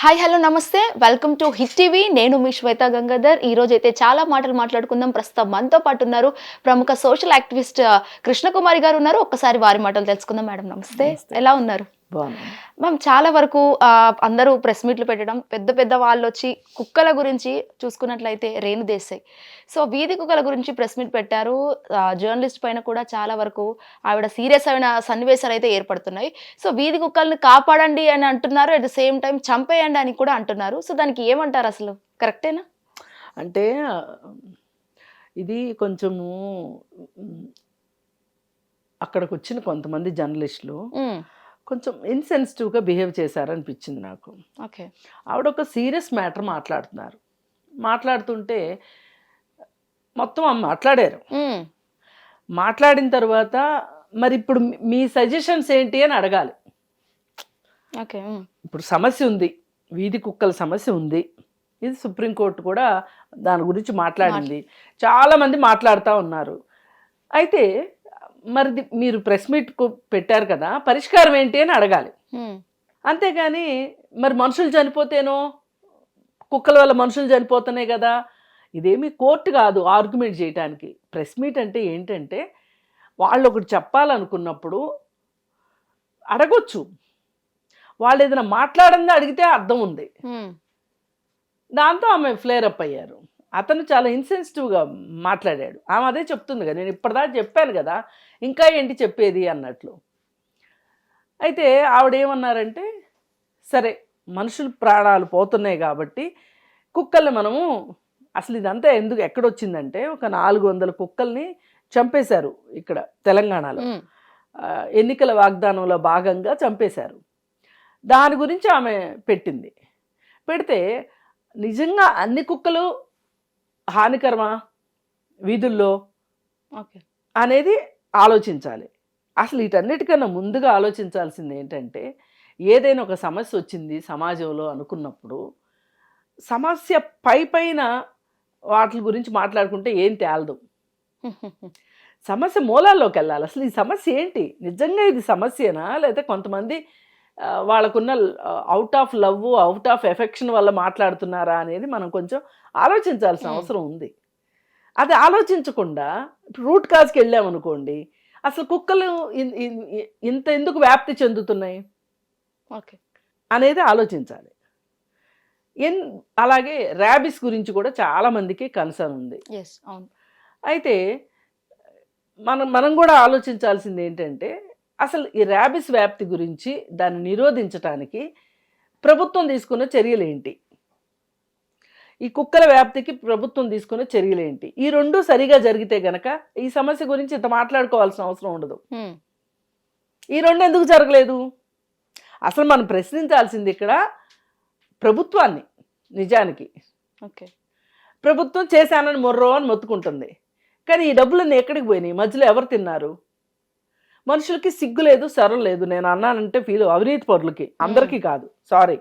Hi hello నమస్తే welcome to hit TV. నేను మీ శ్వేత గంగాధర్. ఈ రోజు అయితే చాలా మాటలు మాట్లాడుకుందాం. ప్రస్తుతం మనతో పాటు ఉన్నారు ప్రముఖ సోషల్ యాక్టివిస్ట్ కృష్ణకుమారి గారు ఉన్నారు. ఒక్కసారి వారి మాటలు తెలుసుకుందాం. మేడం నమస్తే, ఎలా ఉన్నారు? మ్యామ్, చాలా వరకు అందరూ ప్రెస్ మీట్లు పెట్టడం, పెద్ద పెద్ద వాళ్ళు వచ్చి కుక్కల గురించి చూసుకున్నట్లయితే రేణు దేశాయ్ సో వీధి కుక్కల గురించి ప్రెస్ మీట్ పెట్టారు. జర్నలిస్ట్ పైన కూడా చాలా వరకు ఆవిడ సీరియస్ అయిన సన్నివేశాలు అయితే ఏర్పడుతున్నాయి. సో వీధి కుక్కల్ని కాపాడండి అని అంటున్నారు, అట్ ద సేమ్ టైం చంపేయండి అని కూడా అంటున్నారు. సో దానికి ఏమంటారు, అసలు కరెక్టేనా? అంటే ఇది కొంచెము అక్కడికి వచ్చిన కొంతమంది జర్నలిస్టులు కొంచెం ఇన్సెన్సిటివ్గా బిహేవ్ చేశారనిపించింది నాకు. ఓకే, ఆవిడ ఒక సీరియస్ మ్యాటర్ మాట్లాడుతుంటే మొత్తం మాట్లాడారు. మాట్లాడిన తర్వాత మరి ఇప్పుడు మీ సజెషన్స్ ఏంటి అని అడగాలి. ఓకే, ఇప్పుడు సమస్య ఉంది, వీధి కుక్కల సమస్య ఉంది. ఇది సుప్రీంకోర్టు కూడా దాని గురించి మాట్లాడింది, చాలామంది మాట్లాడుతూ ఉన్నారు. అయితే మరి మీరు ప్రెస్ మీట్ పెట్టారు కదా, పరిష్కారం ఏంటి అని అడగాలి. అంతేగాని మరి మనుషులు చనిపోతేనో, కుక్కల వల్ల మనుషులు చనిపోతున్నాయి కదా, ఇదేమి కోర్టు కాదు ఆర్గ్యుమెంట్ చేయడానికి. ప్రెస్ మీట్ అంటే ఏంటంటే వాళ్ళు ఒకటి చెప్పాలనుకున్నప్పుడు అడగొచ్చు. వాళ్ళు ఏదైనా మాట్లాడంగా అడిగితే అర్థం ఉంది. దాంతో ఆమె ఫ్లేర్ అప్ అయ్యారు. అతను చాలా ఇన్సెన్సిటివ్గా మాట్లాడాడు. ఆమె అదే చెప్తుంది కదా, నేను ఇప్పటిదాకా చెప్పాను కదా, ఇంకా ఏంటి చెప్పేది అన్నట్లు. అయితే ఆవిడేమన్నారంటే, సరే మనుషుల ప్రాణాలు పోతున్నాయి కాబట్టి కుక్కల్ని మనము, అసలు ఇదంతా ఎందుకు ఎక్కడొచ్చిందంటే ఒక 400 కుక్కల్ని చంపేశారు ఇక్కడ తెలంగాణలో. ఎన్నికల వాగ్దానంలో భాగంగా చంపేశారు. దాని గురించి ఆమె పెట్టింది. పెడితే నిజంగా అన్ని కుక్కలు హానికరమా వీధుల్లో అనేది ఆలోచించాలి. అసలు వీటన్నిటికన్నా ముందుగా ఆలోచించాల్సింది ఏంటంటే, ఏదైనా ఒక సమస్య వచ్చింది సమాజంలో అనుకున్నప్పుడు సమస్య పైన వాటి గురించి మాట్లాడుకుంటే ఏం తేలదు. సమస్య మూలాల్లోకి వెళ్ళాలి. అసలు ఈ సమస్య ఏంటి, నిజంగా ఇది సమస్యనా, లేకపోతే కొంతమంది వాళ్ళకున్న out of love, out of affection వల్ల మాట్లాడుతున్నారా అనేది మనం కొంచెం ఆలోచించాల్సిన అవసరం ఉంది. అది ఆలోచించకుండా రూట్ కాజ్కి వెళ్ళామనుకోండి, అసలు కుక్కలు ఇంత ఎందుకు వ్యాప్తి చెందుతున్నాయి ఓకే అనేది ఆలోచించాలి. అలాగే ర్యాబిస్ గురించి కూడా చాలామందికి కన్సర్న్ ఉంది. అవును. అయితే మనం కూడా ఆలోచించాల్సింది ఏంటంటే, అసలు ఈ ర్యాబిస్ వ్యాప్తి గురించి దాన్ని నిరోధించడానికి ప్రభుత్వం తీసుకున్న చర్యలు ఏంటి, ఈ కుక్కల వ్యాప్తికి ప్రభుత్వం తీసుకున్న చర్యలు ఏంటి, ఈ రెండు సరిగా జరిగితే గనక ఈ సమస్య గురించి ఇంత మాట్లాడుకోవాల్సిన అవసరం ఉండదు. ఈ రెండు ఎందుకు జరగలేదు, అసలు మనం ప్రశ్నించాల్సింది ఇక్కడ ప్రభుత్వాన్ని. నిజానికి ఓకే, ప్రభుత్వం చేశానని మొర్రో అని మొత్తుకుంటుంది, కానీ ఈ డబ్బులన్నీ ఎక్కడికి పోయినాయి, మధ్యలో ఎవరు తిన్నారు? మనుషులకి సిగ్గు లేదు, సరం లేదు. నేను అన్నానంటే అవినీతి పరులకి, అందరికీ కాదు, సారీ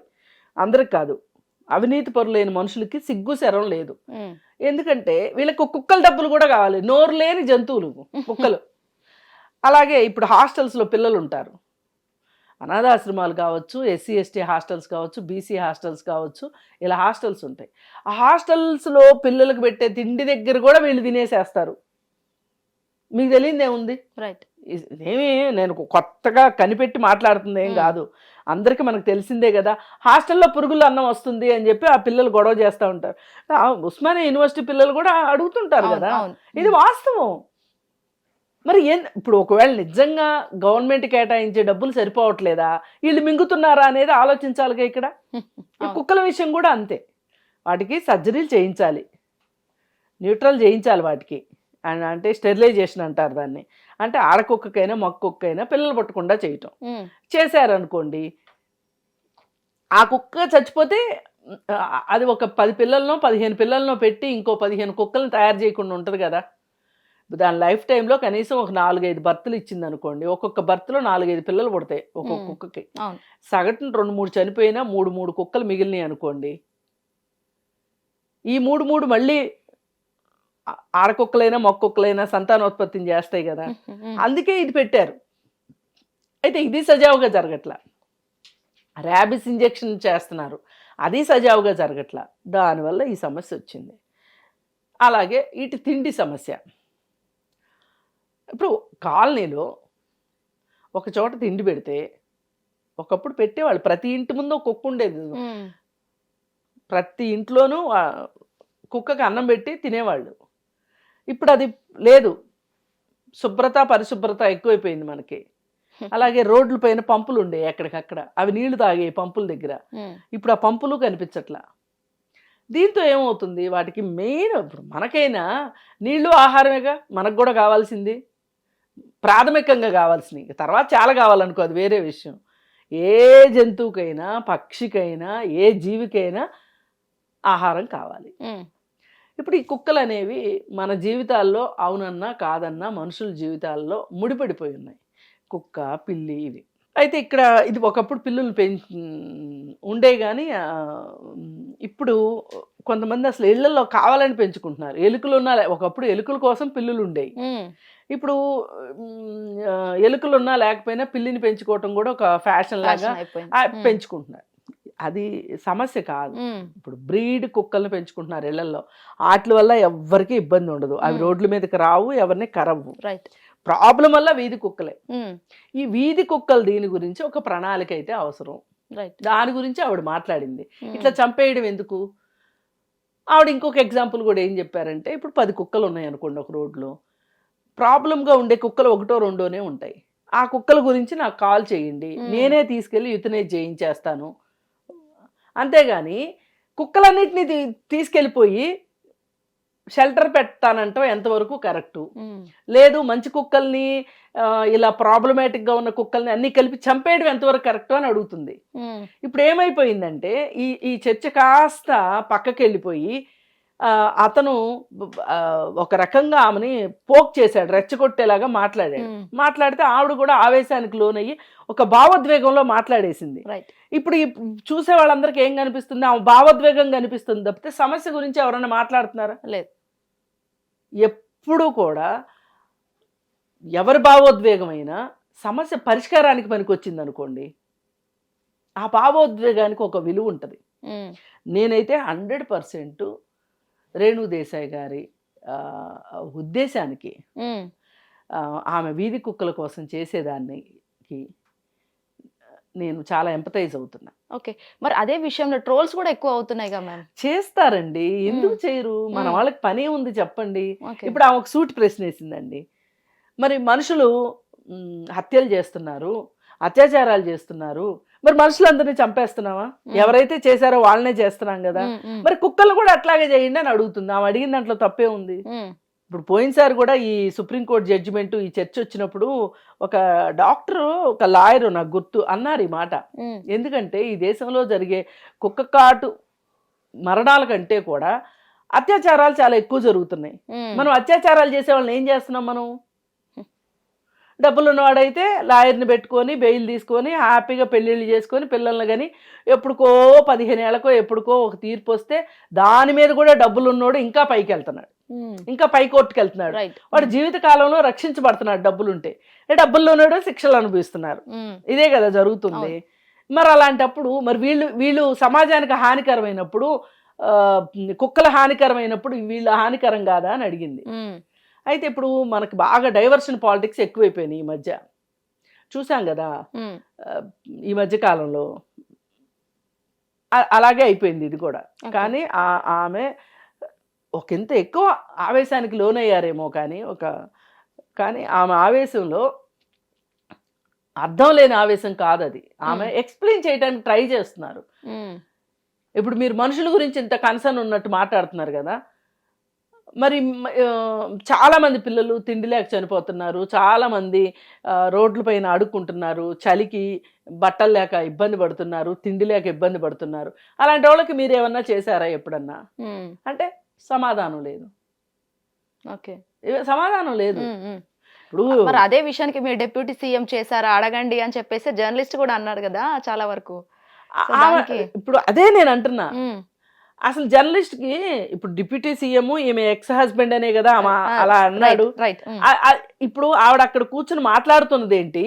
అందరికి కాదు, అవినీతి పరులైన మనుషులకి సిగ్గు శరం లేదు. ఎందుకంటే వీళ్ళకి కుక్కల డబ్బులు కూడా కావాలి, నోరు లేని జంతువులు కుక్కలు. అలాగే ఇప్పుడు హాస్టల్స్లో పిల్లలు ఉంటారు, అనాథాశ్రమాలు కావచ్చు, ఎస్సీ ఎస్టీ హాస్టల్స్ కావచ్చు, బీసీ హాస్టల్స్ కావచ్చు, ఇలా హాస్టల్స్ ఉంటాయి. ఆ హాస్టల్స్లో పిల్లలకు పెట్టే తిండి దగ్గర కూడా వీళ్ళు తినేసేస్తారు. మీకు తెలియదు ఏముంది? రైట్. ఏమి నేను కొత్తగా కనిపెట్టి మాట్లాడుతుంది ఏం కాదు, అందరికీ మనకు తెలిసిందే కదా. హాస్టల్లో పురుగుల అన్నం వస్తుంది అని చెప్పి ఆ పిల్లలు గొడవ చేస్తూ ఉంటారు. ఉస్మానియా యూనివర్సిటీ పిల్లలు కూడా అడుగుతుంటారు కదా, ఇది వాస్తవం. మరి ఇప్పుడు ఒకవేళ నిజంగా గవర్నమెంట్ కేటాయించే డబ్బులు సరిపోవట్లేదా, వీళ్ళు మింగుతున్నారా అనేది ఆలోచించాలిగా. ఇక్కడ కుక్కల విషయం కూడా అంతే, వాటికి సర్జరీలు చేయించాలి, న్యూట్రల్ చేయించాలి వాటికి, అంటే స్టెరిలైజేషన్ అంటారు దాన్ని. అంటే ఆడకుక్కకైనా మక్కుక్కైనా పిల్లలు పట్టకుండా చేయటం చేశారనుకోండి, ఆ కుక్క చచ్చిపోతే అది ఒక 10 పిల్లలనో 15 పిల్లలనో పెట్టి ఇంకో 15 కుక్కలను తయారు చేయకుండా ఉంటుంది కదా. దాని లైఫ్ టైంలో కనీసం ఒక 4-5 బర్త్లు ఇచ్చింది అనుకోండి, ఒక్కొక్క బర్త్లో 4-5 పిల్లలు పుడతాయి ఒక్కొక్క కుక్కకి. సగటున 2-3 చనిపోయినా 3 కుక్కలు మిగిలినాయి అనుకోండి, ఈ 3 మళ్ళీ ఆడకుక్కలైనా మొక్కుక్కలైనా సంతానోత్పత్తిని చేస్తాయి కదా, అందుకే ఇది పెట్టారు. అయితే ఇది సజావుగా జరగట్లా. ర్యాబిస్ ఇంజెక్షన్ చేస్తున్నారు, అది సజావుగా జరగట్లా. దానివల్ల ఈ సమస్య వచ్చింది. అలాగే ఇటు తిండి సమస్య. ఇప్పుడు కాలనీలో ఒక చోట తిండి పెడితే ఒకప్పుడు పెట్టేవాళ్ళు, ప్రతి ఇంటి ముందు ఒక కుక్క ఉండేది, ప్రతి ఇంట్లోనూ కుక్కకి అన్నం పెట్టి తినేవాళ్ళు. ఇప్పుడు అది లేదు. శుభ్రత పరిశుభ్రత ఎక్కువైపోయింది మనకి. అలాగే రోడ్ల పైన పంపులు ఉండే ఎక్కడికక్కడ, అవి నీళ్లు తాగే పంపుల దగ్గర. ఇప్పుడు ఆ పంపులు కనిపించట్లా. దీంతో ఏమవుతుంది, వాటికి మెయిన్ ఇప్పుడు మనకైనా నీళ్లు ఆహారమేగా మనకు కూడా కావాల్సింది, ప్రాథమికంగా కావాల్సినవి. తర్వాత చాలా కావాలనుకో, అది వేరే విషయం. ఏ జంతువుకైనా, పక్షికైనా, ఏ జీవికైనా ఆహారం కావాలి. ఇప్పుడు ఈ కుక్కలు అనేవి మన జీవితాల్లో అవునన్నా కాదన్నా మనుషుల జీవితాల్లో ముడిపడిపోయి ఉన్నాయి. కుక్క, పిల్లి ఇవి. అయితే ఇక్కడ ఇది ఒకప్పుడు పిల్లులు ఉండే కానీ ఇప్పుడు కొంతమంది అసలు ఇళ్లలో కావాలని పెంచుకుంటున్నారు. ఎలుకలు ఉన్నా, ఒకప్పుడు ఎలుకల కోసం పిల్లులు ఉండేవి. ఇప్పుడు ఎలుకలు ఉన్నా లేకపోయినా పిల్లిని పెంచుకోవటం కూడా ఒక ఫ్యాషన్ లాగా పెంచుకుంటున్నారు. అది సమస్య కాదు. ఇప్పుడు బ్రీడ్ కుక్కల్ని పెంచుకుంటున్నారు ఇళ్లలో. వాటి వల్ల ఎవరికి ఇబ్బంది ఉండదు, అవి రోడ్ల మీదకి రావు, ఎవరిని కరవు. ప్రాబ్లం వల్ల వీధి కుక్కలే. ఈ వీధి కుక్కలు దీని గురించి ఒక ప్రణాళిక అయితే అవసరం. దాని గురించి ఆవిడ మాట్లాడింది. ఇట్లా చంపేయడం ఎందుకు? ఆవిడ ఇంకొక ఎగ్జాంపుల్ కూడా ఏం చెప్పారంటే, ఇప్పుడు 10 కుక్కలు ఉన్నాయి అనుకోండి ఒక రోడ్లో. ప్రాబ్లంగా ఉండే కుక్కలు 1, 2 ఉంటాయి. ఆ కుక్కల గురించి నాకు కాల్ చేయండి, నేనే తీసుకెళ్ళి యుతనైజ్ చేయించేస్తాను. అంతేగాని కుక్కలన్నిటిని తీసుకెళ్ళిపోయి షెల్టర్ పెట్టానంటాం ఎంతవరకు కరెక్టు? లేదు, మంచి కుక్కల్ని ఇలా ప్రాబ్లమాటిక్గా ఉన్న కుక్కల్ని అన్ని కలిపి చంపేయడం ఎంతవరకు కరెక్టు అని అడుగుతుంది. ఇప్పుడు ఏమైపోయిందంటే ఈ చర్చ కాస్త పక్కకి వెళ్ళిపోయి అతను ఒక రకంగా ఆమెని పోక్ చేశాడు, రెచ్చగొట్టేలాగా మాట్లాడితే ఆవిడ కూడా ఆవేశానికి లోనయ్యి ఒక భావోద్వేగంలో మాట్లాడేసింది. ఇప్పుడు చూసే వాళ్ళందరికీ ఏం కనిపిస్తుంది? ఆమె భావోద్వేగం కనిపిస్తుంది తప్పితే సమస్య గురించి ఎవరైనా మాట్లాడుతున్నారా? లేదు. ఎప్పుడు కూడా ఎవరి భావోద్వేగమైనా సమస్య పరిష్కారానికి పనికి వచ్చింది అనుకోండి, ఆ భావోద్వేగానికి ఒక విలువ ఉంటుంది. నేనైతే 100% రేణు దేశాయ్ గారి ఉద్దేశానికి, ఆమె వీధి కుక్కల కోసం చేసేదానికి నేను చాలా ఎంపథైజ్ అవుతున్నా. ఓకే, మరి అదే విషయంలో ట్రోల్స్ కూడా ఎక్కువ అవుతున్నాయి కదా మ్యామ్? చేస్తారండి, ఎందుకు చేయరు? మన వాళ్ళకి పనే ఉంది చెప్పండి. ఇప్పుడు ఆమె ఒక సూటి ప్రశ్న వేసిందండి, మరి మనుషులు హత్యలు చేస్తున్నారు, అత్యాచారాలు చేస్తున్నారు, మరి మనుషులందరినీ చంపేస్తున్నావా? ఎవరైతే చేశారో వాళ్ళనే చేస్తున్నాం కదా, మరి కుక్కలు కూడా అట్లాగే చేయండి అని అడుగుతుంది. ఆమె అడిగిన దాంట్లో తప్పే ఉంది. ఇప్పుడు పోయినసారి కూడా ఈ సుప్రీంకోర్టు జడ్జిమెంట్, ఈ చర్చ వచ్చినప్పుడు ఒక డాక్టరు, ఒక లాయరు నాకు గుర్తు అన్నారు ఈ మాట. ఎందుకంటే ఈ దేశంలో జరిగే కుక్క కాటు మరణాల కంటే కూడా అత్యాచారాలు చాలా ఎక్కువ జరుగుతున్నాయి. మనం అత్యాచారాలు చేసే వాళ్ళని ఏం చేస్తున్నాం? మనం డబ్బులు ఉన్నవాడైతే లాయర్ని పెట్టుకొని బెయిల్ తీసుకొని హ్యాపీగా పెళ్ళిళ్ళు చేసుకొని పిల్లల్ని కానీ ఎప్పుడుకో 15 ఏళ్ళకో ఎప్పుడుకో ఒక తీర్పు వస్తే దాని మీద కూడా డబ్బులు ఉన్నోడు ఇంకా పైకి వెళ్తున్నాడు, ఇంకా పై కోర్టుకు వెళ్తున్నాడు. వాడు జీవిత కాలంలో రక్షించబడుతున్నాడు డబ్బులుంటే. డబ్బుల్లో ఉన్నాడు శిక్షలు అనుభవిస్తున్నారు. ఇదే కదా జరుగుతుంది. మరి అలాంటప్పుడు మరి వీళ్ళు సమాజానికి హానికరమైనప్పుడు, కుక్కల హానికరమైనప్పుడు వీళ్ళు హానికరం కాదా అని అడిగింది. అయితే ఇప్పుడు మనకు బాగా డైవర్షన్ పాలిటిక్స్ ఎక్కువైపోయినాయి ఈ మధ్య, చూసాం కదా ఈ మధ్య కాలంలో. అలాగే అయిపోయింది ఇది కూడా. కానీ ఆమె ఒకంత ఎక్కువ ఆవేశానికి లోనయ్యారేమో కానీ ఆమె ఆవేశంలో అర్థం లేని ఆవేశం కాదు అది. ఆమె ఎక్స్ప్లెయిన్ చేయడానికి ట్రై చేస్తున్నారు. ఇప్పుడు మీరు మనుషుల గురించి ఇంత కన్సర్న్ ఉన్నట్టు మాట్లాడుతున్నారు కదా, మరి చాలామంది పిల్లలు తిండి లేక చనిపోతున్నారు, చాలామంది రోడ్ల పైన అడుక్కుంటున్నారు, చలికి బట్టలు లేక ఇబ్బంది పడుతున్నారు, తిండి లేక ఇబ్బంది పడుతున్నారు. అలాంటి వాళ్ళకి మీరు ఏమన్నా చేశారా ఎప్పుడన్నా అంటే సమాధానం లేదు. ఓకే, సమాధానం లేదు. ఇప్పుడు మరి అదే విషయానికి మీరు డిప్యూటీ సీఎం చేశారా అడగండి అని చెప్పేసి జర్నలిస్ట్ కూడా అన్నారు కదా చాలా వరకు. ఇప్పుడు అదే నేను అంటున్నా, అసలు జర్నలిస్ట్ కి ఇప్పుడు డిప్యూటీ సీఎం ఈమె ఎక్స్ హస్బెండ్ అనే కదా అలా అన్నాడు. ఇప్పుడు ఆవిడ అక్కడ కూర్చుని మాట్లాడుతున్నది ఏంటి,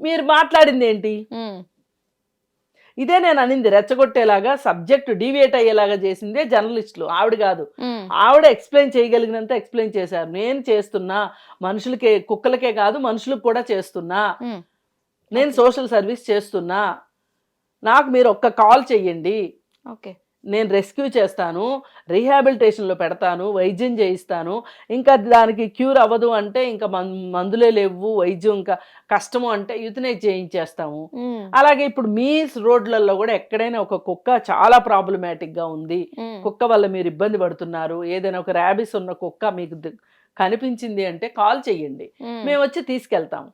మీరు మాట్లాడింది ఏంటి? ఇదే నేను అనింది, రెచ్చగొట్టేలాగా సబ్జెక్ట్ డీవియేట్ అయ్యేలాగా చేసిందే జర్నలిస్టులు, ఆవిడ కాదు. ఆవిడ ఎక్స్ప్లెయిన్ చేయగలిగినంత ఎక్స్ప్లెయిన్ చేశారు. నేను చేస్తున్నా, మనుషులకే కుక్కలకే కాదు మనుషులకు కూడా చేస్తున్నా, నేను సోషల్ సర్వీస్ చేస్తున్నా, నాకు మీరు ఒక్క కాల్ చెయ్యండి, ఓకే నేను రెస్క్యూ చేస్తాను, రీహాబిలిటేషన్లో పెడతాను, వైద్యం చేయిస్తాను. ఇంకా దానికి క్యూర్ అవ్వదు అంటే ఇంకా మందులే లేవు, వైద్యం ఇంకా కష్టము అంటే యూథనైజ్ చేయించేస్తాము. అలాగే ఇప్పుడు మీ రోడ్లలో కూడా ఎక్కడైనా ఒక కుక్క చాలా ప్రాబ్లమాటిక్గా ఉంది, కుక్క వల్ల మీరు ఇబ్బంది పడుతున్నారు, ఏదైనా ఒక ర్యాబిస్ ఉన్న కుక్క మీకు కనిపించింది అంటే కాల్ చెయ్యండి, మేము వచ్చి తీసుకెళ్తాము.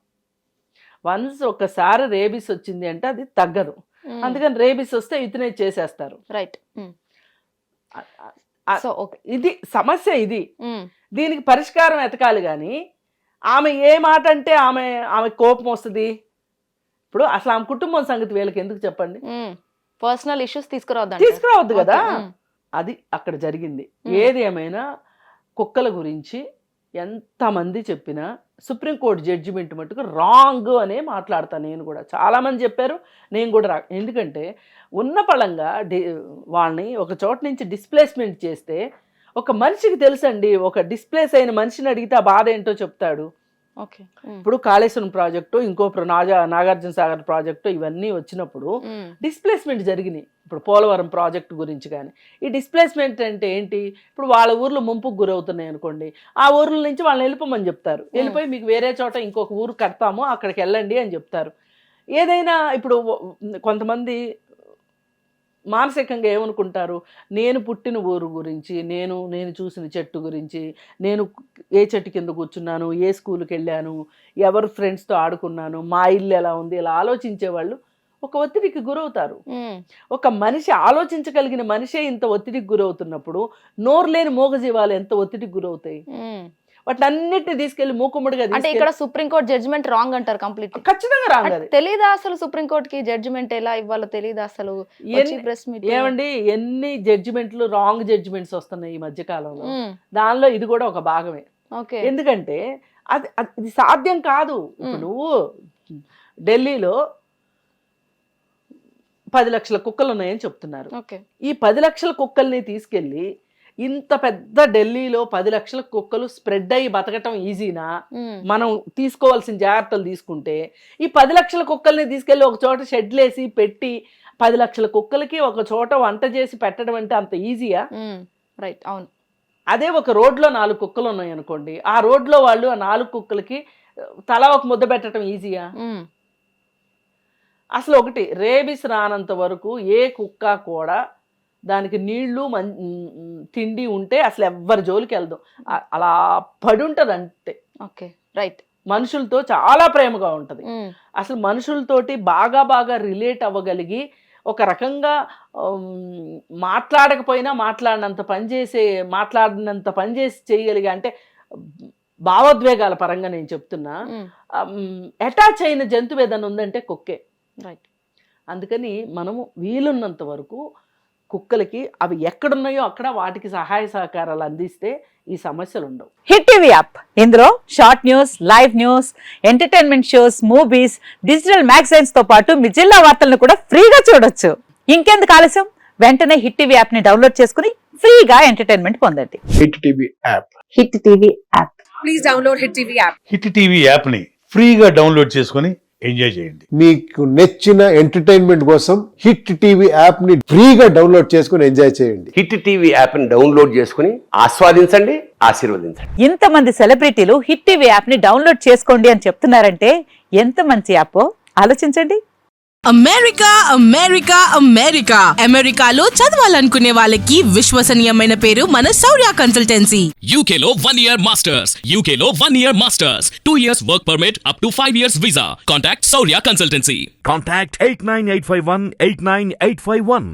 వన్స్ ఒకసారి రేబిస్ వచ్చింది అంటే అది తగ్గదు, అందుకని రేబిస్ వస్తే యూథనైజ్ చేసేస్తారు. రైట్. ఇది సమస్య. ఇది దీనికి పరిష్కారం ఎతకాలి కానీ ఆమె ఏ మాట అంటే ఆమె కోపం వస్తుంది. ఇప్పుడు అసలు ఆమె కుటుంబం సంగతి వీళ్ళకి ఎందుకు చెప్పండి, పర్సనల్ ఇష్యూస్ తీసుకురావద్దు కదా. అది అక్కడ జరిగింది. ఏది ఏమైనా కుక్కల గురించి ఎంతమంది చెప్పినా సుప్రీంకోర్టు జడ్జిమెంట్ మటుకు రాంగ్ అనే మాట్లాడతాను నేను కూడా. చాలామంది చెప్పారు, నేను కూడా ఎందుకంటే ఉన్న పళంగా వాళ్ళని ఒక చోట నుంచి డిస్ప్లేస్మెంట్ చేస్తే ఒక మనిషికి తెలుసండి, ఒక డిస్ప్లేస్ అయిన మనిషిని అడిగితే ఆ బాధ ఏంటో చెప్తాడు. ఓకే. ఇప్పుడు కాళేశ్వరం ప్రాజెక్టు, ఇంకో నాగార్జున సాగర్ ప్రాజెక్టు ఇవన్నీ వచ్చినప్పుడు డిస్ప్లేస్మెంట్ జరిగినాయి. ఇప్పుడు పోలవరం ప్రాజెక్టు గురించి కానీ ఈ డిస్ప్లేస్మెంట్ అంటే ఏంటి, ఇప్పుడు వాళ్ళ ఊర్లో ముంపుకు గురవుతున్నాయి అనుకోండి, ఆ ఊర్ల నుంచి వాళ్ళని వెళ్ళిపోమని చెప్తారు, వెళ్ళిపోయి మీకు వేరే చోట ఇంకొక ఊరు కడతాము అక్కడికి వెళ్ళండి అని చెప్తారు. ఏదైనా ఇప్పుడు కొంతమంది మానసికంగా ఏమనుకుంటారు, నేను పుట్టిన ఊరు గురించి, నేను చూసిన చెట్టు గురించి, నేను ఏ చెట్టు కింద కూర్చున్నాను, ఏ స్కూల్కి వెళ్ళాను, ఎవరు ఫ్రెండ్స్తో ఆడుకున్నాను, మా ఇల్లు ఎలా ఉంది, ఇలా ఆలోచించే వాళ్ళు ఒక ఒత్తిడికి గురవుతారు. ఒక మనిషి ఆలోచించగలిగిన మనిషే ఇంత ఒత్తిడికి గురవుతున్నప్పుడు నోరు లేని మూగజీవాలు ఎంత ఒత్తిడికి గురవుతాయి. వాటన్నిటిని తీసుకెళ్లి మూకుమ్మడిగా అంటే ఇక్కడ సుప్రీంకోర్టు జడ్జిమెంట్ రాంగ్ అంటారు కంప్లీట్. ఖచ్చితంగా రాంగ్. అది తెలీదా అసలు సుప్రీంకోర్టుకి జడ్జిమెంట్ ఎలా ఇవ్వాలో తెలీదా అసలు? ఏమండి ఎన్ని జడ్జిమెంట్లు రాంగ్ జడ్జిమెంట్స్ వస్తున్నాయి ఈ మధ్య కాలంలో, దానిలో ఇది కూడా ఒక భాగమే. ఎందుకంటే అది సాధ్యం కాదు. ఇప్పుడు నువ్వు ఢిల్లీలో 10 లక్షల కుక్కలు ఉన్నాయని చెప్తున్నారు. ఈ 10 లక్షల కుక్కల్ని తీసుకెళ్లి ఇంత పెద్ద ఢిల్లీలో 10 లక్షల కుక్కలు స్ప్రెడ్ అయ్యి బతకటం ఈజీనా? మనం తీసుకోవాల్సిన జాగ్రత్తలు తీసుకుంటే ఈ 10 లక్షల కుక్కల్ని తీసుకెళ్లి ఒక చోట షెడ్లేసి పెట్టి 10 లక్షల కుక్కలకి ఒక చోట వంట చేసి పెట్టడం అంటే అంత ఈజీయా? రైట్, అవును. అదే ఒక రోడ్లో 4 కుక్కలు ఉన్నాయి అనుకోండి, ఆ రోడ్లో వాళ్ళు ఆ 4 కుక్కలకి తలా ఒక ముద్ద పెట్టడం ఈజీయా? అసలు ఒకటి, రేబిస్ రానంత వరకు ఏ కుక్క కూడా దానికి నీళ్లు తిండి ఉంటే అసలు ఎవ్వరి జోలికి వెళ్దాం, అలా పడి ఉంటుంది అంతే. Okay, right. మనుషులతో చాలా ప్రేమగా ఉంటుంది. అసలు మనుషులతోటి బాగా రిలేట్ అవ్వగలిగి ఒక రకంగా మాట్లాడకపోయినా మాట్లాడినంత పని చేసి చేయగలిగే, అంటే భావోద్వేగాల పరంగా నేను చెప్తున్నా, అటాచ్ అయిన జంతువు ఏదైనా ఉందంటే కుక్కే. రైట్. అందుకని మనము వీలున్నంత వరకు కుక్కలకి అవి ఎక్కడున్నాయో అక్కడ వాటికి సహాయ సహకారాలు అందిస్తే ఈ సమస్యలు ఉండవు. హిట్ టీవీ యాప్, ఇందులో short news, live news, entertainment shows, movies, digital magazines తో పాటు మీ జిల్లా వార్తలను కూడా ఫ్రీగా చూడొచ్చు. ఇంకెందుకు ఆలస్యం, వెంటనే హిట్ టీవీ యాప్ ని డౌన్లోడ్ చేసుకుని ఫ్రీగా ఎంటర్టైన్మెంట్ పొందండి. Hit TV app. Hit TV app. Please download hit TV app. Hit TV app ని ఫ్రీగా డౌన్లోడ్ చేసుకుని ఎంజాయ్ చేయండి. మీకు నచ్చిన ఎంటర్టైన్మెంట్ కోసం హిట్ టీవీ యాప్ ని ఫ్రీగా డౌన్లోడ్ చేసుకుని ఎంజాయ్ చేయండి. హిట్ టీవీ యాప్ ని డౌన్లోడ్ చేసుకుని ఆస్వాదించండి, ఆశీర్వదించండి. ఇంతమంది సెలబ్రిటీలు హిట్ టీవీ యాప్ ని డౌన్లోడ్ చేసుకోండి అని చెప్తున్నారంటే ఎంత మంచి యాప్ ఆలోచించండి. అమెరికా అమెరికా అమెరికా అమెరికాలో చదవాలనుకునే వాళ్ళకి విశ్వసనీయమైన పేరు మన శౌర్య కన్సల్టెన్సీ. UK లో 1 year masters. UK లో 1 year masters. 2 years work permit up to 5 years visa. Contact Saurya Consultancy. Contact 89851 89851.